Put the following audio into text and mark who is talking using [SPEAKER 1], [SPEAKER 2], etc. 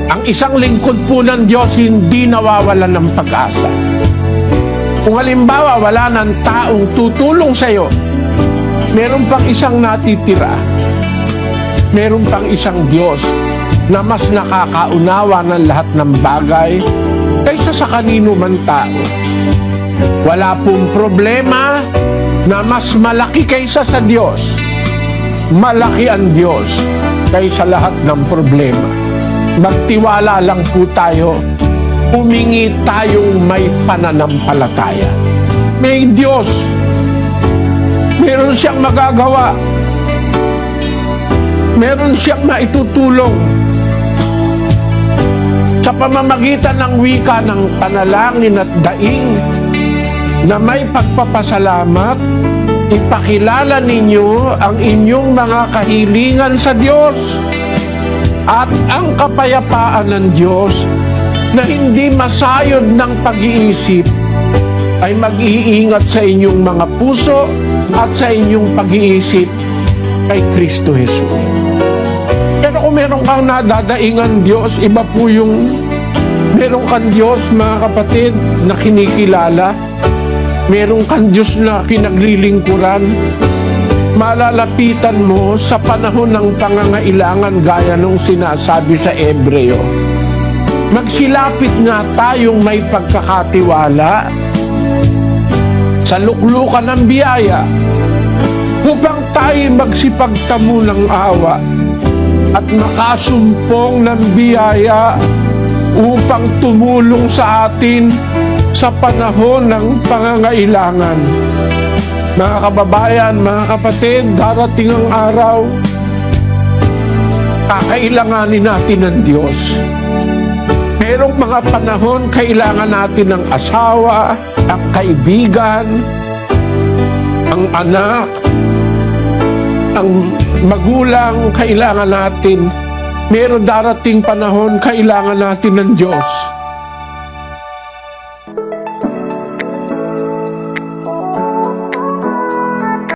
[SPEAKER 1] Ang isang lingkod po ng Diyos hindi nawawalan ng pag-asa. Kung halimbawa wala ng taong tutulong sa iyo, meron pang isang natitira. Meron pang isang Diyos na mas nakakaunawa ng lahat ng bagay kaysa sa kanino man tao. Wala pong problema na mas malaki kaysa sa Diyos. Malaki ang Diyos kaysa lahat ng problema. Magtiwala lang po tayo. Humingi tayong may pananampalataya. May Diyos. Meron siyang magagawa. Meron siyang maitutulong. Sa pamamagitan ng wika ng panalangin at daing na may pagpapasalamat, ipakilala ninyo ang inyong mga kahilingan sa Diyos at ang kapayapaan ng Diyos na hindi masayod ng pag-iisip ay mag-iingat sa inyong mga puso at sa inyong pag-iisip kay Kristo Jesus. Pero kung meron kang nadadaingan Diyos, iba po yung meron kang Diyos, mga kapatid, na kinikilala. Meron kang Diyos na kinaglilingkuran. Malalapitan mo sa panahon ng pangangailangan gaya nung sinasabi sa Ebreo. Magsilapit nga tayong may pagkakatiwala sa luklukan ng biyaya upang tayo magsipagtamo ng awa at makasumpong ng biyaya upang tumulong sa atin sa panahon ng pangangailangan. Mga kababayan, mga kapatid, darating ang araw, kakailanganin natin ng Diyos. Merong mga panahon, kailangan natin ng asawa, ang kaibigan, ang anak, ang magulang, kailangan natin. Meron darating panahon, kailangan natin ng Diyos.